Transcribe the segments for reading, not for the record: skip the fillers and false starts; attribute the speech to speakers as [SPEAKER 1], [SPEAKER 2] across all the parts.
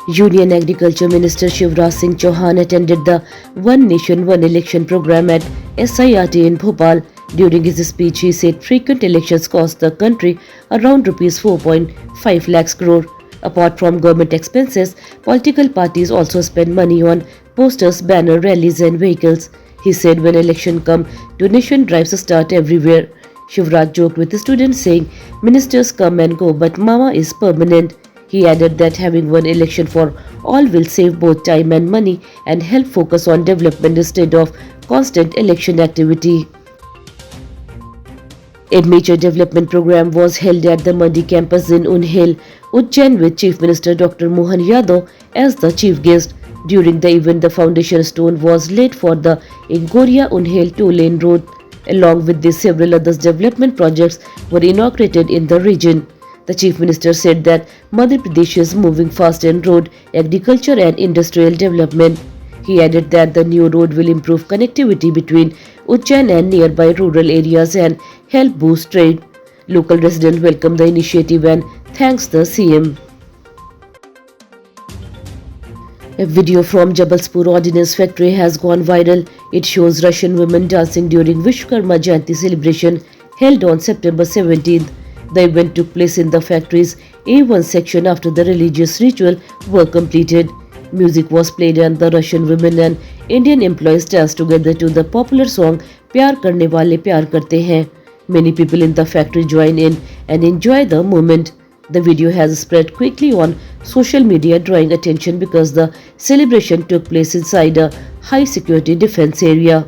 [SPEAKER 1] Union Agriculture Minister Shivraj Singh Chauhan attended the One Nation One Election program at SIRT in Bhopal. During his speech, he said frequent elections cost the country around rupees 4.5 lakhs crore. Apart from government expenses, political parties also spend money on posters, banner rallies and vehicles. He said when election come, donation drives start everywhere. Shivraj joked with the students saying, ministers come and go but Mama is permanent. He added that having one election for all will save both time and money and help focus on development instead of constant election activity. A major development program was held at the Mandi campus in Unhel, Ujjain with Chief Minister Dr. Mohan Yadav as the chief guest. During the event, the foundation stone was laid for the Ingoria Unhel two-lane road. Along with this, several other development projects were inaugurated in the region. The Chief Minister said that Madhya Pradesh is moving fast in road, agriculture and industrial development. He added that the new road will improve connectivity between Ujjain and nearby rural areas and help boost trade. Local residents welcomed the initiative and thanks the CM. A video from Jabalpur Ordnance Factory has gone viral. It shows Russian women dancing during Vishwakarma Jayanti celebration held on September 17th. The event took place in the factory's A1 section after the religious ritual were completed. Music was played and the Russian women and Indian employees danced together to the popular song Pyar Karne Wale Pyar Karte Hain. Many people in the factory join in and enjoy the moment. The video has spread quickly on social media, drawing attention because the celebration took place inside a high-security defense area.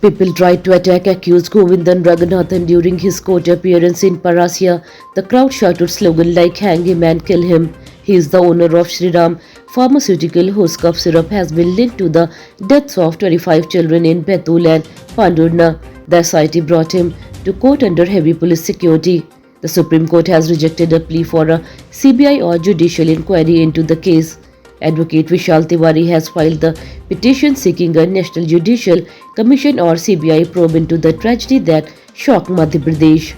[SPEAKER 1] People tried to attack accused Govindan Raghunathan during his court appearance in Parasya. The crowd shouted slogans like "Hang him and kill him." He is the owner of Shriram Pharmaceutical, whose cough syrup has been linked to the deaths of 25 children in Betul and Pandurna. The SIT brought him to court under heavy police security. The Supreme Court has rejected a plea for a CBI or judicial inquiry into the case. Advocate Vishal Tiwari has filed the petition seeking a National Judicial Commission or CBI probe into the tragedy that shocked Madhya Pradesh.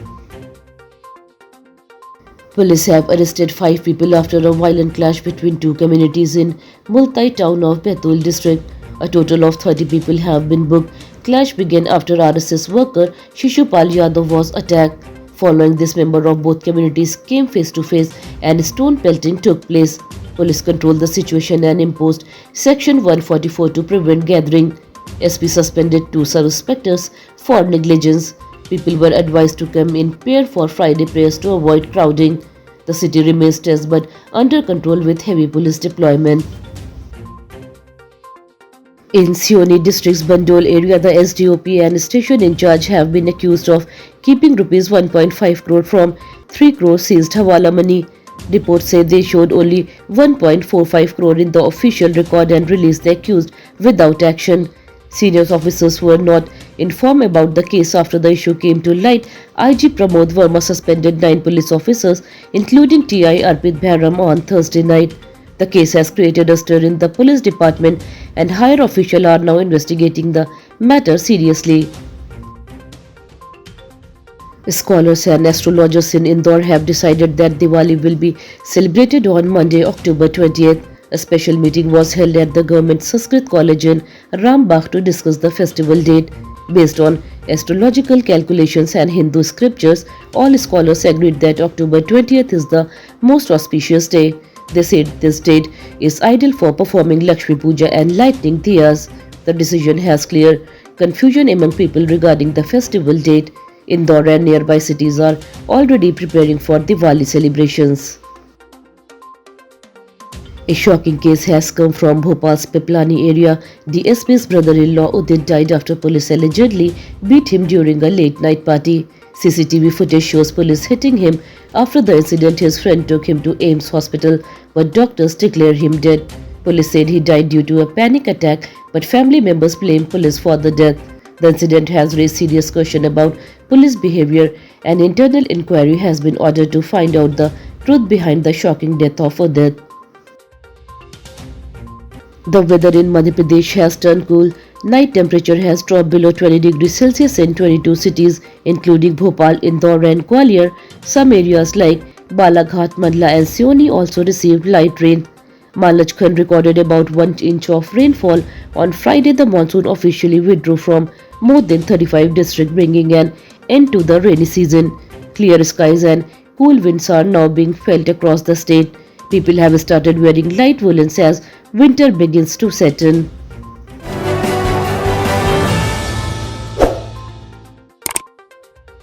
[SPEAKER 1] Police have arrested 5 people after a violent clash between two communities in Multai town of Betul district. A total of 30 people have been booked. Clash began after RSS worker Shishupal Yadav was attacked. Following this, members of both communities came face to face and stone pelting took place. Police controlled the situation and imposed Section 144 to prevent gathering. SP suspended 2 suspects for negligence. People were advised to come in pair for Friday prayers to avoid crowding. The city remains tense but under control with heavy police deployment. In Sioni district's Bandol area, the SDOP and station in charge have been accused of keeping rupees 1.5 crore from 3 crore seized Hawala money. Reports say they showed only 1.45 crore in the official record and released the accused without action. Senior officers were not informed about the case after the issue came to light. IG Pramod Verma suspended 9 police officers, including TI Arpit Bhairam, on Thursday night. The case has created a stir in the police department and higher officials are now investigating the matter seriously. Scholars and astrologers in Indore have decided that Diwali will be celebrated on Monday, October 20th. A special meeting was held at the Government Sanskrit College in Rambagh to discuss the festival date. Based on astrological calculations and Hindu scriptures, all scholars agreed that October 20th is the most auspicious day. They said this date is ideal for performing Lakshmi Puja and lighting diyas. The decision has cleared confusion among people regarding the festival date. Indore and nearby cities are already preparing for Diwali celebrations. A shocking case has come from Bhopal's Piplani area. DSP's brother-in-law Udit died after police allegedly beat him during a late-night party. CCTV footage shows police hitting him. After the incident, his friend took him to AIIMS hospital, but doctors declared him dead. Police said he died due to a panic attack, but family members blamed police for the death. The incident has raised serious questions about police behavior. An internal inquiry has been ordered to find out the truth behind the shocking death of Udit. The weather in Madhya Pradesh has turned cool. Night temperature has dropped below 20 degrees Celsius in 22 cities, including Bhopal, Indore and Gwalior. Some areas like Balaghat, Mandla and Seoni also received light rain. Malachkhand recorded about 1 inch of rainfall. On Friday, the monsoon officially withdrew from more than 35 districts, bringing an end to the rainy season. Clear skies and cool winds are now being felt across the state. People have started wearing light woolens as winter begins to set in.